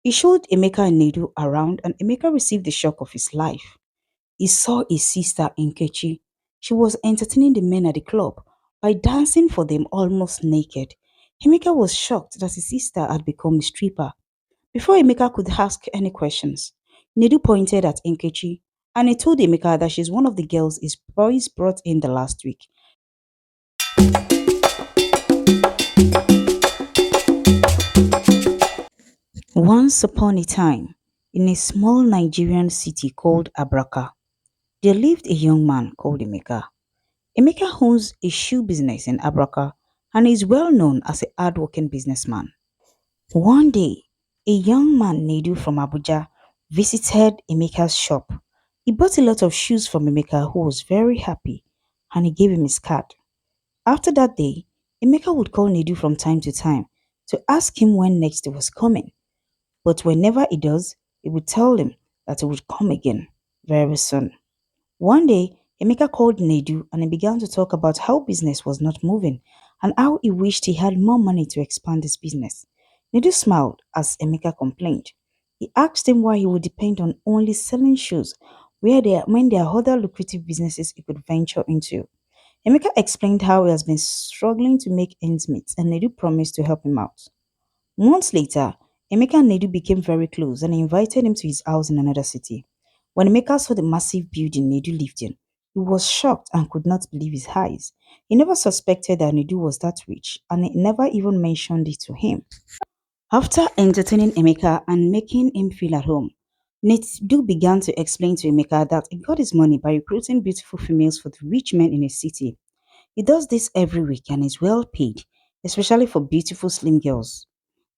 He showed Emeka and Nedu around, and Emeka received the shock of his life. He saw his sister Nkechi. She was entertaining the men at the club by dancing for them almost naked. Emeka was shocked that his sister had become a stripper. Before Emeka could ask any questions, Nedu pointed at Nkechi and he told Emeka that she's one of the girls his boys brought in the last week. Once upon a time, in a small Nigerian city called Abraka, there lived a young man called Emeka. Emeka owns a shoe business in Abraka and is well known as a hardworking businessman. One day, a young man Nedu from Abuja visited Emeka's shop. He bought a lot of shoes from Emeka who was very happy and he gave him his card. After that day, Emeka would call Nedu from time to time to ask him when next he was coming. But whenever he does, he would tell him that he would come again very soon. One day, Emeka called Nedu and he began to talk about how business was not moving and how he wished he had more money to expand his business. Nedu smiled as Emeka complained. He asked him why he would depend on only selling shoes when there are other lucrative businesses he could venture into. Emeka explained how he has been struggling to make ends meet and Nedu promised to help him out. Months later, Emeka and Nedu became very close and he invited him to his house in another city. When Emeka saw the massive building Nedu lived in, he was shocked and could not believe his eyes. He never suspected that Nedu was that rich and he never even mentioned it to him. After entertaining Emeka and making him feel at home, Nedu began to explain to Emeka that he got his money by recruiting beautiful females for the rich men in his city. He does this every week and is well paid, especially for beautiful slim girls.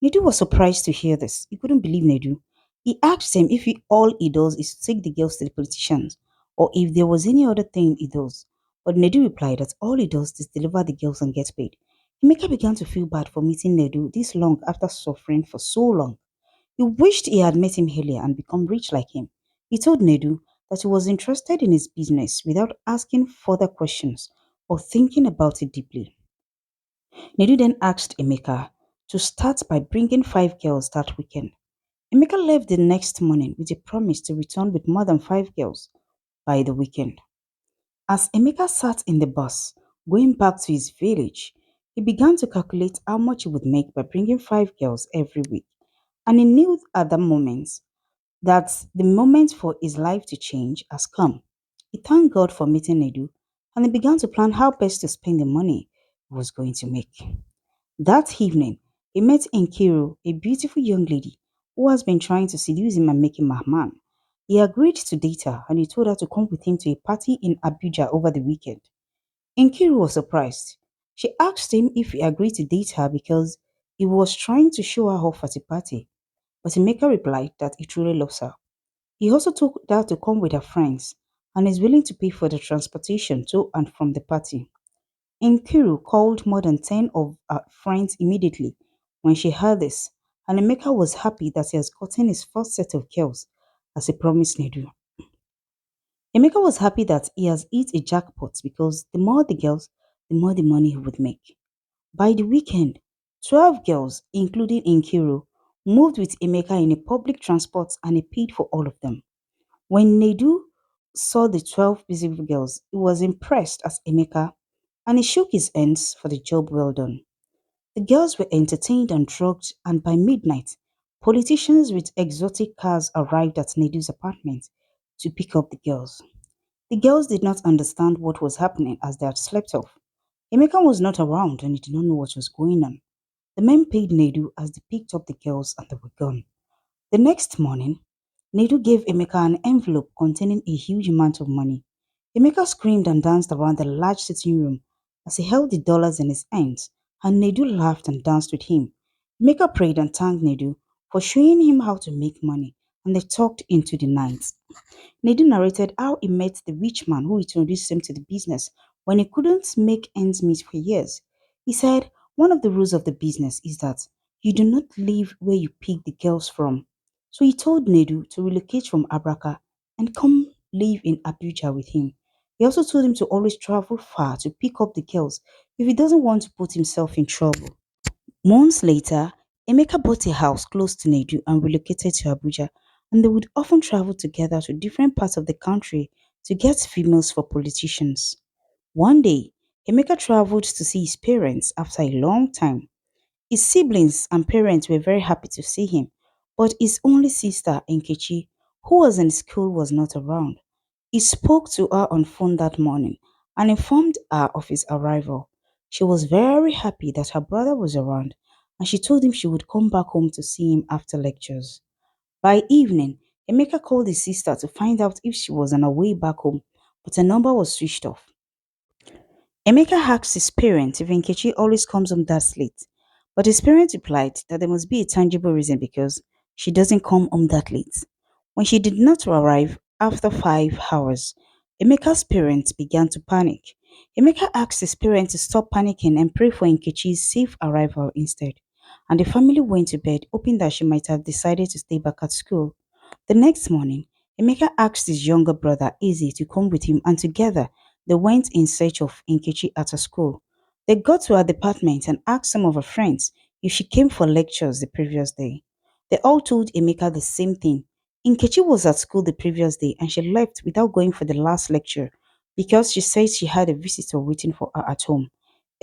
Nedu was surprised to hear this. He couldn't believe Nedu. He asked him if all he does is to take the girls to the politicians or if there was any other thing he does. But Nedu replied that all he does is deliver the girls and get paid. Emeka began to feel bad for meeting Nedu this long after suffering for so long. He wished he had met him earlier and become rich like him. He told Nedu that he was interested in his business without asking further questions or thinking about it deeply. Nedu then asked Emeka to start by bringing 5 girls that weekend. Emeka left the next morning with a promise to return with more than 5 girls by the weekend. As Emeka sat in the bus going back to his village, he began to calculate how much he would make by bringing 5 girls every week. And he knew at that moment that the moment for his life to change has come. He thanked God for meeting Nedu and he began to plan how best to spend the money he was going to make. That evening, he met Nkiru, a beautiful young lady who has been trying to seduce him and make him a man. He agreed to date her and he told her to come with him to a party in Abuja over the weekend. Nkiru was surprised. She asked him if he agreed to date her because he was trying to show her off at a party, but Emeka replied that he truly loves her. He also told her to come with her friends and is willing to pay for the transportation to and from the party. Nkiru called more than 10 of her friends immediately when she heard this, and Emeka was happy that he has gotten his first set of girls as he promised Nedu. Emeka was happy that he has hit a jackpot because the more the girls, the more the money he would make. By the weekend, 12 girls, including Nkiru, moved with Emeka in a public transport and he paid for all of them. When Nedu saw the 12 beautiful girls, he was impressed as Emeka and he shook his hands for the job well done. The girls were entertained and drugged, and by midnight, politicians with exotic cars arrived at Nedu's apartment to pick up the girls. The girls did not understand what was happening as they had slept off. Emeka was not around and he did not know what was going on. The men paid Nedu as they picked up the girls and they were gone. The next morning, Nedu gave Emeka an envelope containing a huge amount of money. Emeka screamed and danced around the large sitting room as he held the dollars in his hands, and Nedu laughed and danced with him. Emeka prayed and thanked Nedu for showing him how to make money, and they talked into the night. Nedu narrated how he met the rich man who introduced him to the business when he couldn't make ends meet for years. He said, one of the rules of the business is that you do not leave where you pick the girls from. So he told Nedu to relocate from Abraka and come live in Abuja with him. He also told him to always travel far to pick up the girls if he doesn't want to put himself in trouble. Months later, Emeka bought a house close to Nedu and relocated to Abuja, and they would often travel together to different parts of the country to get females for politicians. One day, Emeka traveled to see his parents after a long time. His siblings and parents were very happy to see him, but his only sister, Nkechi, who was in school, was not around. He spoke to her on phone that morning and informed her of his arrival. She was very happy that her brother was around, and she told him she would come back home to see him after lectures. By evening, Emeka called his sister to find out if she was on her way back home, but her number was switched off. Emeka asked his parents if Nkechi always comes home that late, but his parents replied that there must be a tangible reason because she doesn't come home that late. When she did not arrive after 5 hours, Emeka's parents began to panic. Emeka asked his parents to stop panicking and pray for Nkechi's safe arrival instead, and the family went to bed hoping that she might have decided to stay back at school. The next morning, Emeka asked his younger brother Izzy to come with him, and together they went in search of Nkechi at her school. They got to her department and asked some of her friends if she came for lectures the previous day. They all told Emeka the same thing. Nkechi was at school the previous day and she left without going for the last lecture because she said she had a visitor waiting for her at home.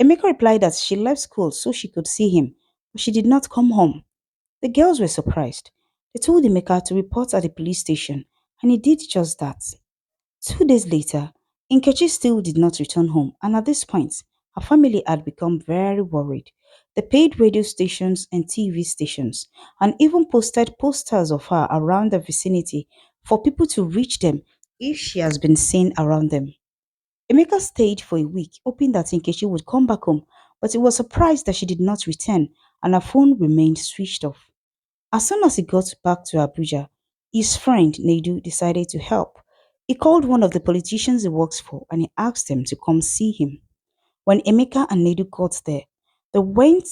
Emeka replied that she left school so she could see him, but she did not come home. The girls were surprised. They told Emeka to report at the police station, and he did just that. 2 days later, Nkechi still did not return home, and at this point, her family had become very worried. They paid radio stations and TV stations, and even posted posters of her around the vicinity for people to reach them if she has been seen around them. Emeka stayed for a week, hoping that Nkechi would come back home, but he was surprised that she did not return, and her phone remained switched off. As soon as he got back to Abuja, his friend Nedu decided to help. He called one of the politicians he works for and he asked them to come see him. When Emeka and Nedu got there, they went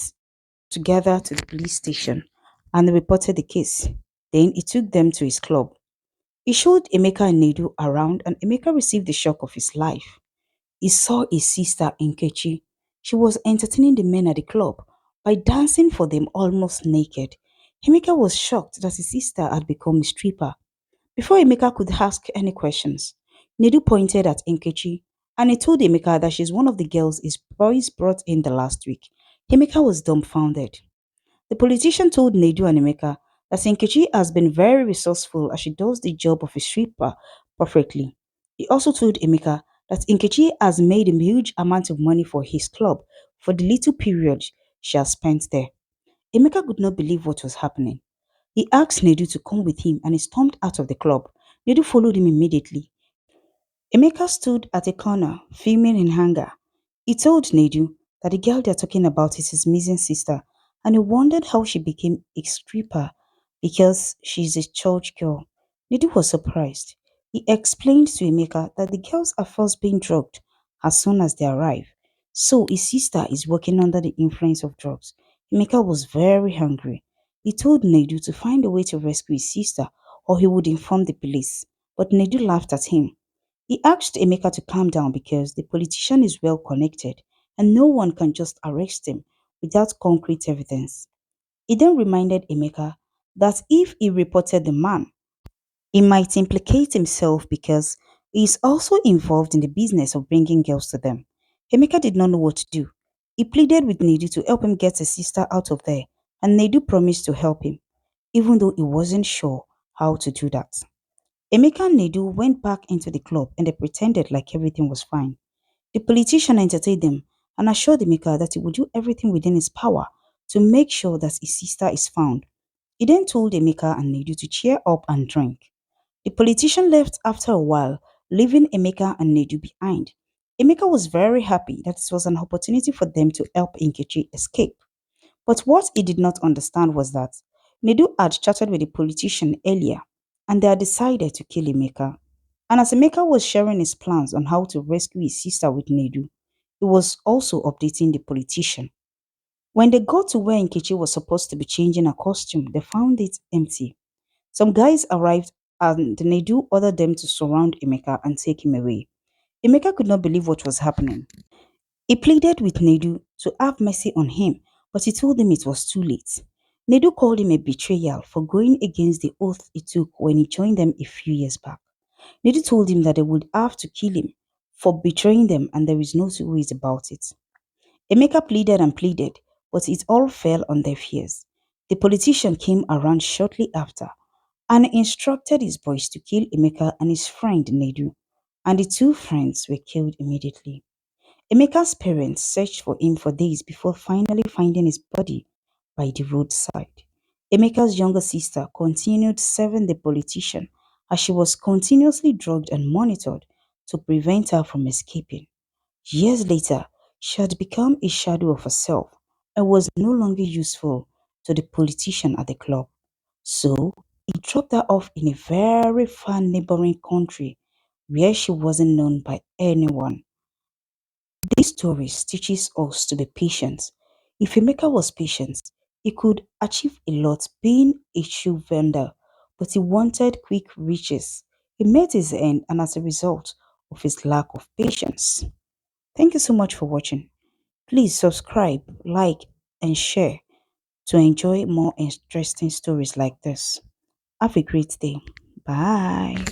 together to the police station and they reported the case. Then he took them to his club. He showed Emeka and Nedu around and Emeka received the shock of his life. He saw his sister Nkechi. She was entertaining the men at the club by dancing for them almost naked. Emeka was shocked that his sister had become a stripper. Before Emeka could ask any questions, Nedu pointed at Nkechi and he told Emeka that she's one of the girls his boys brought in the last week. Emeka was dumbfounded. The politician told Nedu and Emeka that Nkechi has been very resourceful as she does the job of a sweeper perfectly. He also told Emeka that Nkechi has made a huge amount of money for his club for the little period she has spent there. Emeka could not believe what was happening. He asked Nedu to come with him and he stormed out of the club. Nedu followed him immediately. Emeka stood at a corner, fuming in anger. He told Nedu that the girl they're talking about is his missing sister, and he wondered how she became a stripper because she's a church girl. Nedu was surprised. He explained to Emeka that the girls are first being drugged as soon as they arrive, so his sister is working under the influence of drugs. Emeka was very angry. He told Nedu to find a way to rescue his sister or he would inform the police, but Nedu laughed at him. He asked Emeka to calm down because the politician is well connected and no one can just arrest him without concrete evidence. He then reminded Emeka that if he reported the man, he might implicate himself because he is also involved in the business of bringing girls to them. Emeka did not know what to do. He pleaded with Nedu to help him get his sister out of there, and Nedu promised to help him, even though he wasn't sure how to do that. Emeka and Nedu went back into the club and they pretended like everything was fine. The politician entertained them and assured Emeka that he would do everything within his power to make sure that his sister is found. He then told Emeka and Nedu to cheer up and drink. The politician left after a while, leaving Emeka and Nedu behind. Emeka was very happy that it was an opportunity for them to help Nkechi escape. But what he did not understand was that Nedu had chatted with the politician earlier and they had decided to kill Emeka. And as Emeka was sharing his plans on how to rescue his sister with Nedu, he was also updating the politician. When they got to where Nkechi was supposed to be changing her costume, they found it empty. Some guys arrived and Nedu ordered them to surround Emeka and take him away. Emeka could not believe what was happening. He pleaded with Nedu to have mercy on him, but he told them it was too late. Nedu called him a betrayal for going against the oath he took when he joined them a few years back. Nedu told him that they would have to kill him for betraying them and there is no two ways about it. Emeka pleaded and pleaded, but it all fell on deaf ears. The politician came around shortly after and instructed his boys to kill Emeka and his friend Nedu, and the two friends were killed immediately. Emeka's parents searched for him for days before finally finding his body by the roadside. Emeka's younger sister continued serving the politician as she was continuously drugged and monitored to prevent her from escaping. Years later, she had become a shadow of herself and was no longer useful to the politician at the club. So, he dropped her off in a very far neighboring country where she wasn't known by anyone. This story teaches us to be patient. If Emeka was patient, he could achieve a lot being a shoe vendor, but he wanted quick riches. He met his end and as a result of his lack of patience. Thank you so much for watching. Please subscribe, like, and share to enjoy more interesting stories like this. Have a great day. Bye.